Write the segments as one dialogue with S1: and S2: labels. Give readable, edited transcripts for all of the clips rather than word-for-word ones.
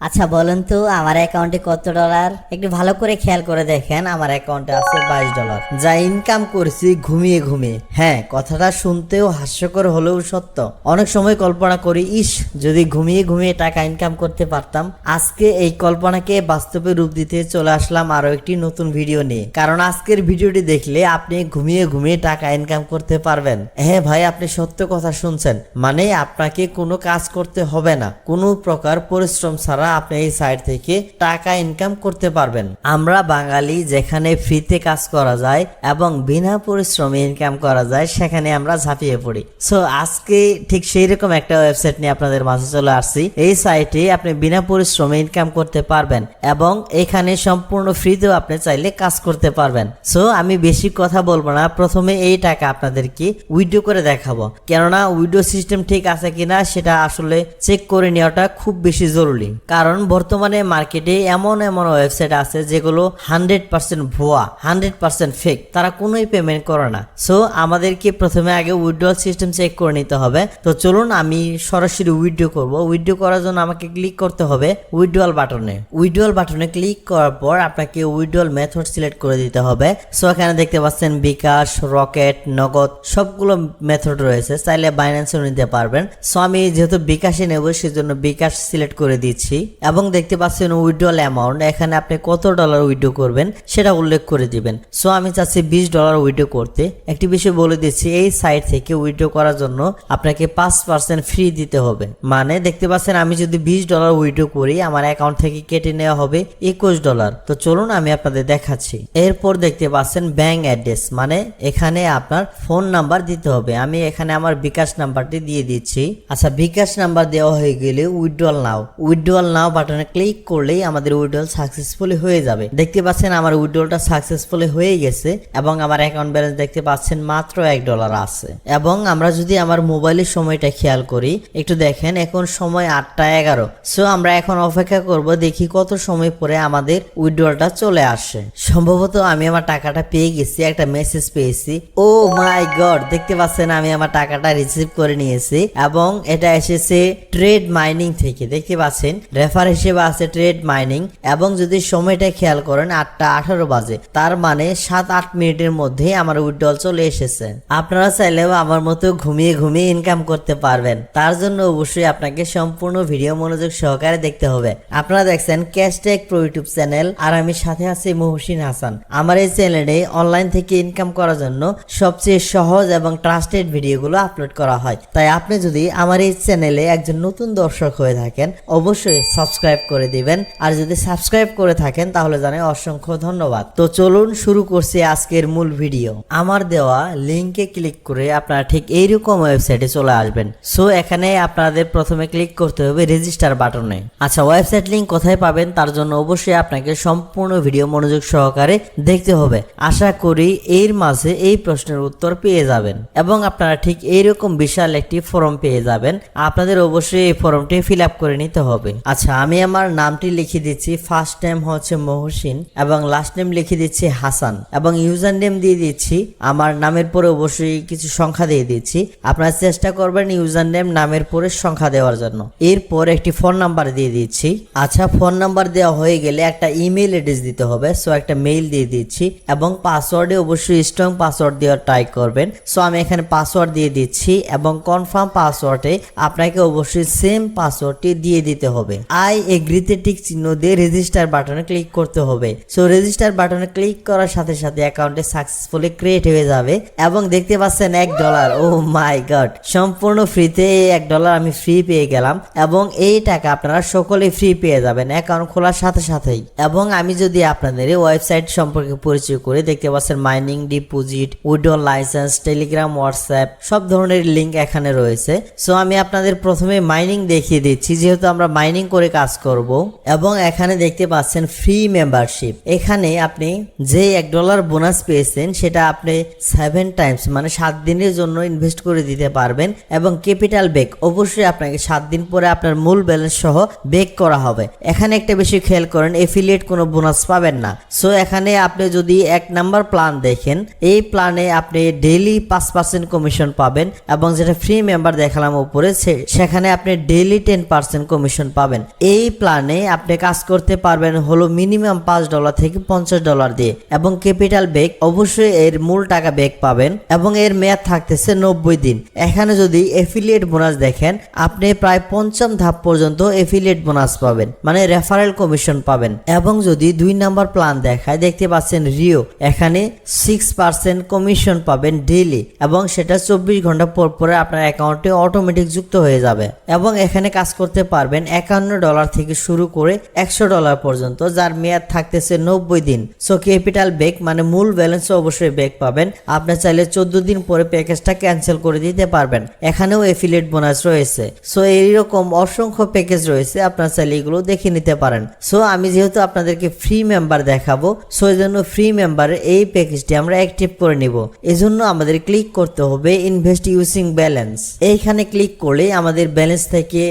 S1: আচ্ছা বলেন তো আমার অ্যাকাউন্টে কত ডলার? একটু ভালো করে খেয়াল করে দেখেন, আমার অ্যাকাউন্টে আছে $22, যা ইনকাম করছি ঘুমিয়ে ঘুমিয়ে। হ্যাঁ, কথাটা শুনতেও হাস্যকর হলেও সত্য। অনেক সময় কল্পনা করি, ইস যদি ঘুমিয়ে ঘুমিয়ে টাকা ইনকাম করতে পারতাম। আজকে এই কল্পনাকে বাস্তবে রূপ দিতে চলে আসলাম আরো একটি নতুন ভিডিও নিয়ে, কারণ আজকের ভিডিওটি দেখলে আপনি ঘুমিয়ে ঘুমিয়ে টাকা ইনকাম করতে পারবেন। হ্যাঁ ভাই, আপনি সত্য কথা শুনছেন, মানে আপনাকে কোনো কাজ করতে হবে না, কোনো প্রকার পরিশ্রম ছাড়া আপনি এই সাইট থেকে টাকা ইনকাম করতে পারবেন। আমরা বাঙালি যেখানে ফ্রিতে কাজ করা যায় এবং বিনা পরিশ্রমে ইনকাম করা যায় সেখানে আমরা ঝাঁপিয়ে পড়ি। সো আজকে ঠিক সেই রকম একটা ওয়েবসাইট নিয়ে আপনাদের মাঝে চলে আসছি। এই সাইটে আপনি বিনা পরিশ্রমে ইনকাম করতে পারবেন এবং এখানে সম্পূর্ণ ফ্রিতেও আপনি চাইলে কাজ করতে পারবেন। সো আমি বেশি কথা বলবো না, প্রথমে এই টাকা আপনাদেরকে উইথড্র করে দেখাবো, কেননা উইথড্র সিস্টেম ঠিক আছে কিনা সেটা আসলে চেক করে নেওয়াটা খুব বেশি জরুরি। কারণ বর্তমানে মার্কেটে এমন ওয়েবসাইট আছে যেগুলো 100% ভুয়া, 100% ফেক, তারা কোনোই পেমেন্ট করে না। সো আমাদেরকে প্রথমে আগে উইথড্রল সিস্টেম চেক করে নিতে হবে। তো চলুন আমি সরাসরি উইথড্র করব। উইথড্র করার জন্য আমাকে ক্লিক করতে হবে উইথড্রল বাটনে। উইথড্রল বাটনে ক্লিক করার পর আপনাকে উইথড্রল মেথড সিলেক্ট করে দিতে হবে। সো এখানে দেখতে পাচ্ছেন বিকাশ, রকেট, নগদ সবগুলো মেথড রয়েছে, চাইলে বাইন্যান্সও নিতে পারবেন। সো আমি যেহেতু বিকাশে নেব সেজন্য বিকাশ সিলেক্ট করে দিচ্ছি এবং দেখতে পাচ্ছেন উইথড্রল অ্যামাউন্ট, এখানে আপনি কত ডলার উইথড্র করবেন সেটা উল্লেখ করে দিবেন। সো আমি চাচ্ছি $20 উইথড্র করতে। একটি বিষয় বলে দিচ্ছি, এই সাইট থেকে উইথড্র করার জন্য আপনাকে 5% ফ্রি দিতে হবে। মানে দেখতে পাচ্ছেন আমি যদি $20 উইথড্র করি আমার অ্যাকাউন্ট থেকে কেটে নেওয়া হবে $21। তো চলুন আমি আপনাদের দেখাচ্ছি। এরপর দেখতে পাচ্ছেন ব্যাংক অ্যাড্রেস, মানে এখানে আপনার ফোন নাম্বার দিতে হবে। আমি এখানে আমার বিকাশ নাম্বারটি দিয়ে দিচ্ছি। আচ্ছা, বিকাশ নাম্বার দেওয়া হয়ে গেলে উইথড্রল নাও বাটনে ক্লিক করলেই আমাদের উইথড্রল সাকসেসফুলি হয়ে যাবে। দেখতে পাচ্ছেন আমার উইথড্রলটা সাকসেসফুলি হয়ে গেছে এবং আমার অ্যাকাউন্ট ব্যালেন্স দেখতে পাচ্ছেন মাত্র $1 আছে। এবং আমরা যদি আমার মোবাইলের সময়টা খেয়াল করি, একটু দেখেন এখন সময় 8টা 11। সো আমরা এখন অপেক্ষা করব, দেখি কত সময় পরে আমাদের উইথড্রলটা চলে আসে। সম্ভবত আমি আমার টাকাটা পেয়ে গেছি, একটা মেসেজ পেয়েছি। ও মাই গড, দেখতে পাচ্ছেন আমি আমার টাকাটা রিসিভ করে নিয়েছি এবং এটা এসেছে ট্রেড মাইনিং থেকে। দেখতে পাচ্ছেন রেফার হিসেবে আছে ট্রেড মাইনিং এবং যদি সময়টা খেয়াল করেন 8টা 18 বাজে, তার মানে 7-8 মিনিটের মধ্যে আমার উইথড্রল চলে এসেছে। আপনারা চাইলেও আমার মতো ঘুমিয়ে ঘুমিয়ে ইনকাম করতে পারবেন। তার জন্য অবশ্যই আপনাকে সম্পূর্ণ ভিডিও মনোযোগ সহকারে দেখতে হবে। আপনারা দেখছেন ক্যাশট্যাগ প্রো ইউটিউব চ্যানেল আর আমি সাথে আছি মহসিন হাসান। আমার এই চ্যানেলে অনলাইন থেকে ইনকাম করার জন্য সবচেয়ে সহজ এবং ট্রাস্টেড ভিডিওগুলো আপলোড করা হয়। তাই আপনি যদি আমার এই চ্যানেলে একজন নতুন দর্শক হয়ে থাকেন অবশ্যই সাবস্ক্রাইব করে দিবেন, আর যদি সাবস্ক্রাইব করে থাকেন তাহলে জানাই অসংখ্য ধন্যবাদ। তো চলুন শুরু করছি আজকের মূল ভিডিও। আমার দেওয়া লিংকে ক্লিক করে আপনারা ঠিক এইরকম ওয়েবসাইটে চলে আসবেন। সো এখানে আপনাদের প্রথমে ক্লিক করতে হবে রেজিস্টার বাটনে। আচ্ছা, ওয়েবসাইট লিংক কোথায় পাবেন তার জন্য অবশ্যই আপনাকে সম্পূর্ণ ভিডিও মনোযোগ সহকারে দেখতে হবে। আশা করি এর মাঝে এই প্রশ্নের উত্তর পেয়ে যাবেন এবং আপনারা ঠিক এইরকম বিশাল একটি ফর্ম পেয়ে যাবেন। আপনাদের অবশ্যই এই ফর্মটি ফিল আপ করে নিতে হবে। আচ্ছা, আমি আমার নামটি লিখে দিচ্ছি, ফার্স্ট নেম হচ্ছে মহসিন এবং লাস্ট নেম লিখে দিচ্ছি হাসান এবং ইউজার নেম দিয়ে দিচ্ছি আমার নামের পরে অবশ্যই কিছু সংখ্যা দিয়ে দিচ্ছি। আপনারা চেষ্টা করবেন ইউজার নেম নামের পরে সংখ্যা দেওয়ার জন্য। এরপর একটি ফোন নাম্বার দিয়ে দিচ্ছি। আচ্ছা, ফোন নাম্বার দেওয়া হয়ে গেলে একটা ইমেল অ্যাড্রেস দিতে হবে। সো একটা মেইল দিয়ে দিচ্ছি এবং পাসওয়ার্ডে অবশ্যই স্ট্রং পাসওয়ার্ড দেওয়ার ট্রাই করবেন। সো আমি এখানে পাসওয়ার্ড দিয়ে দিচ্ছি এবং কনফার্ম পাসওয়ার্ডে আপনাকে অবশ্যই সেম পাসওয়ার্ডটি দিয়ে দিতে হবে। আই এগ্রিতে টিক চিহ্ন দিয়ে রেজিস্টার বাটনে ক্লিক করতে হবে। সো রেজিস্টার বাটনে ক্লিক করার সাথে সাথে অ্যাকাউন্টে সাকসেসফুলি ক্রিয়েট হয়ে যাবে এবং দেখতে পাচ্ছেন $1। ও মাই গড, সম্পূর্ণ ফ্রিতে এই $1 আমি ফ্রি পেয়ে গেলাম এবং এই টাকা আপনারা সকলেই ফ্রি পেয়ে যাবেন অ্যাকাউন্ট খোলার সাথে সাথেই। এবং আমি যদি আপনাদের এই ওয়েবসাইট সম্পর্কে পরিচয় করে, দেখতে পাচ্ছেন mining, deposit, withdrawal licence, Telegram, WhatsApp সব ধরনের লিঙ্ক এখানে রয়েছে। সো আমি আপনাদের প্রথমে মাইনিং দেখিয়ে দিচ্ছি যেহেতু আমরা মাইনিং করে কাজ করব। এবং এখানে দেখতে পাচ্ছেন ফ্রি মেম্বারশিপ। এখানে আপনি যে $1 বোনাস পেয়েছেন সেটা আপনি 7 টাইমস মানে 7 দিনের জন্য ইনভেস্ট করে দিতে পারবেন এবং ক্যাপিটাল ব্যাক অবশ্যই আপনাকে 7 দিন পরে আপনার মূল ব্যালেন্স সহ ব্যাক করা হবে। এখানে একটা বেশি খেয়াল করেন, এফিলিয়েট কোনো বোনাস পাবেন না। সো এখানে আপনি যদি 1 নাম্বার প্ল্যান দেখেন, এই প্ল্যানে আপনি ডেইলি 5% কমিশন পাবেন এবং যেটা ফ্রি মেম্বার দেখালাম উপরে সেখানে আপনি ডেইলি 10% কমিশন পাবেন। এই প্ল্যানে আপনি কাজ করতে পারবেন হলো মিনিমাম $5 থেকে $50 দিয়ে, এবং ক্যাপিটাল ব্যাক অবশ্যই এর মূল টাকা ব্যাক পাবেন, এবং এর মেয়াদ থাকতেছে 90 দিন। এখানে যদি এফিলিয়েট বোনাস দেখেন, আপনি প্রায় 5ম ধাপ পর্যন্ত এফিলিয়েট বোনাস পাবেন, মানে রেফারেল কমিশন পাবেন। এবং যদি 2 নাম্বার প্ল্যান দেখায়, দেখতে পাচ্ছেন রিও, এখানে 6% কমিশন পাবেন ডেইলি, এবং সেটা 24 ঘন্টা পর পরে আপনার অ্যাকাউন্টে অটোমেটিক যুক্ত হয়ে যাবে। এবং এখানে কাজ করতে পারবেন $51 থেকে শুরু করে $100 পর্যন্ত, যার মেয়াদ থাকতেছে 90 দিন। সো ক্যাপিটাল ব্যাক মানে মূল ব্যালেন্স অবশ্যই ব্যাক পাবেন। আপনি চাইলে 14 দিন পরে প্যাকেজটা ক্যান্সেল করে দিতে পারবেন। এখানেও এফিলিয়েট বোনাস রয়েছে। সো এইরকম অসংখ্য প্যাকেজ রয়েছে, আপনারা চাইলে এগুলো দেখে নিতে পারেন। সো আমি যেহেতু আপনাদেরকে ফ্রি মেম্বার দেখাবো, সো এই জন্য ফ্রি মেম্বারের এই প্যাকেজটি আমরা অ্যাক্টিভ করে নিব। এজন্য আমাদের ক্লিক করতে হবে ইনভেস্ট ইউজিং ব্যালেন্স। এইখানে ক্লিক করলে আমাদের ব্যালেন্স থেকে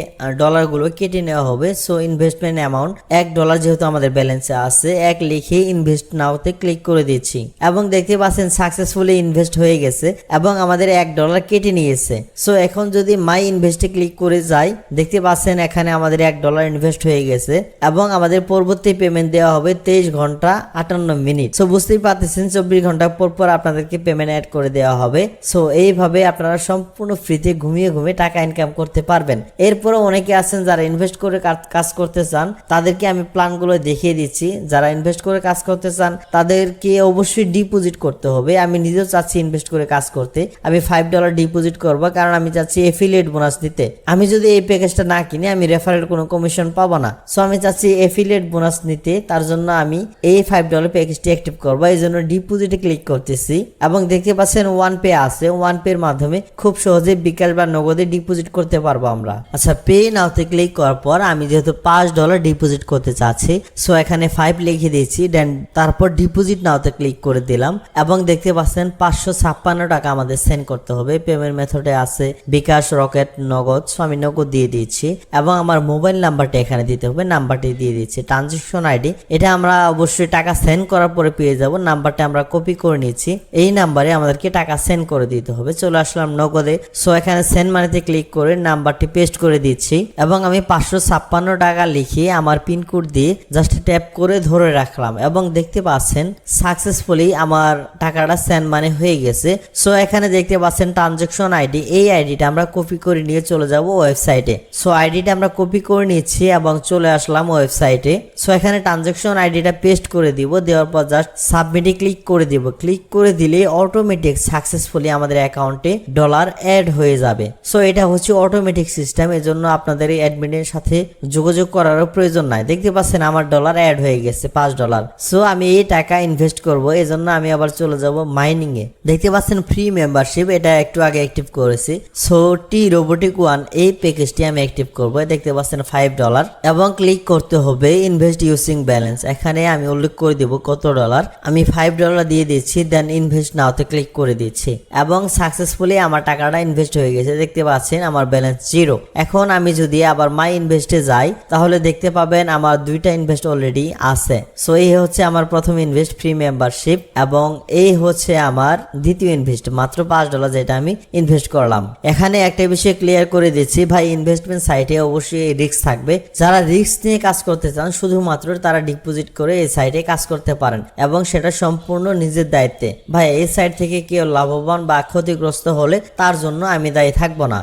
S1: ডলারগুলো কেটে নেওয়া হবে। সো ইনভেস্টমেন্ট অ্যামাউন্ট $1 যেহেতু আমাদের ব্যালেন্সে আছে, 1 লিখে ইনভেস্ট নাওতে ক্লিক করে দিচ্ছি, এবং দেখতে পাচ্ছেন সাকসেসফুলি ইনভেস্ট হয়ে গেছে এবং আমাদের $1 কেটে নিয়েছে। সো এখন যদি মাই ইনভেস্টে ক্লিক করে যাই, দেখতে পাচ্ছেন এখানে আমাদের $1 ইনভেস্ট হয়ে গেছে, এবং আমাদের পরবর্তী পেমেন্ট দেওয়া হবে 23 ঘন্টা 58 মিনিট। সো বুঝতেই পারতেছেন 24 ঘন্টা পর পর আপনাদেরকে পেমেন্ট অ্যাড করে দেওয়া হবে। সো এইভাবে আপনারা সম্পূর্ণ ফ্রিতে ঘুমিয়ে ঘুমিয়ে টাকা ইনকাম করতে পারবেন। এরপরে অনেকে আছেন যারা ইনভেস্ট করে কাজ করতে চান, তাদেরকে আমি প্ল্যানগুলো দেখিয়ে দিচ্ছি। যারা ইনভেস্ট করে কাজ করতে চান তাদেরকে অবশ্যই ডিপোজিট করতে হবে। আমি নিজেও চাচ্ছি ইনভেস্ট করে কাজ করতে। আমি $5 ডিপোজিট করব, কারণ আমি চাচ্ছি এফিলিয়েট বোনাস দিতে। আমি যদি এই প্যাকেজটা না কিনি, আমি রেফারেল কোনো কমিশন পাবো না। সো আমি চাচ্ছি এফিলিয়েট বোনাস নিতে, তার জন্য আমি এই $5 প্যাকেজটি অ্যাক্টিভ করবো। এই জন্য ডিপোজিটে ক্লিক করতেছি, এবং দেখতে পাচ্ছেন ওয়ান পে আছে। ওয়ান পে এর মাধ্যমে খুব সহজে বিকাশ বা নগদে ডিপোজিট করতে পারবো আমরা। আচ্ছা, পে নাওতে ক্লিক করার পর আমি যেহেতু $5 ডিপোজিট করতে চাচ্ছি, সো এখানে 5 লিখে দিয়েছি, দেন তারপর ডিপোজিট নাওতে ক্লিক করে দিলাম, এবং দেখতে পাচ্ছেন $556 আমাদের সেন্ড করতে হবে। পেমেন্ট মেথডে আছে বিকাশ, রকেট, নগদ। সো আমি নগদ দিয়ে দিচ্ছি, এবং আমার মোবাইল নাম্বারটা এখানে দিতে হবে, নাম্বারটি দিয়ে দিচ্ছি। ট্রানজাকশন আইডি এটা আমরা অবশ্যই টাকা সেন্ড করার পরে পেয়ে যাব। নাম্বারটা আমরা কপি করে নিচ্ছি, এই নাম্বারে আমাদেরকে টাকা সেন্ড করে দিতে হবে। চলে আসলাম নগদে। সো এখানে সেন্ড মানিতে ক্লিক করে নাম্বারটি পেস্ট করে দিচ্ছি, এবং আমি $556 লিখে আমার পিনকোড দিয়ে জাস্ট ট্যাপ করে ধরে রাখলাম, এবং দেখতে পাচ্ছেন সাকসেসফুলি আমার টাকাটা সেন্ড মানি হয়ে গেছে। সো এখানে দেখতে পাচ্ছেন ট্রানজাকশন আইডি, এই আইডিটা আমরা কপি করে নিয়ে চলে যাব ওয়েবসাইটে। সো আইডিটা আমরা কপি করে নিচ্ছি এবং চলে আসলাম ওয়েবসাইটে। সো এখানে ট্রানজাকশন আইডিটা পেস্ট করে দিব, দেওয়ার পর জাস্ট সাবমিটে ক্লিক করে দিব। ক্লিক করে দিলে অটোমেটিক সাকসেসফুলি আমাদের অ্যাকাউন্টে ডলার অ্যাড হয়ে যাবে। সো এটা হচ্ছে অটোমেটিক সিস্টেম, এজন্য আপনাদের এই অ্যাডমিনের সাথে যোগাযোগ করারও প্রয়োজন নাই। দেখতে পাচ্ছেন আমার ডলার অ্যাড হয়ে গেছে $5। সো আমি এই টাকা ইনভেস্ট করব, এজন্য আমি আবার চলে যাব মাইনিং এ। দেখতে পাচ্ছেন ফ্রি মেম্বারশিপ, এটা একটু আগে অ্যাক্টিভ করেছি। সো টি রোবোটিক 1 এই প্যাকেজটি আমি অ্যাক্টিভ করব। দেখতে পাচ্ছেন $5, এবং ক্লিক করতে হবে ইনভেস্ট ইউজিং ব্যালেন্স। এখানে আমি উল্লেখ করে দেব কত ডলার। আমি $5 দিয়ে দিচ্ছি, দেন ইনভেস্ট নাওতে ক্লিক করে দিচ্ছি, এবং সাকসেসফুলি আমার টাকাটা ইনভেস্ট হয়ে গেছে। দেখতে পাচ্ছেন আমার ব্যালেন্স 0। এখন আমি যদি আবার মাই ইনভেস্টে যাই, তাহলে দেখতে পাবেন আমার 2টা ইনভেস্ট অলরেডি আছে। সো এই হচ্ছে আমার প্রথম ইনভেস্ট ফ্রি মেম্বারশিপ, এবং এই হচ্ছে আমার দ্বিতীয় ইনভেস্ট মাত্র $5 যেটা আমি ইনভেস্ট করলাম। এখানে একটা বিষয় ক্লিয়ার করে দিচ্ছি ভাই, ইনভেস্টমেন্ট সাইটে অবশ্যই রিস্ক থাকবে। যারা রিস্ক নিয়ে কাজ করতে চান শুধুমাত্র তারা ডিপোজিট করে এই সাইটে কাজ করতে পারেন, এবং সেটা সম্পূর্ণ নিজের দায়িত্বে। ভাই এই সাইট থেকে কেউ লাভবান বা ক্ষতিগ্রস্ত হলে তার জন্য আমি দায়ী থাকবো না।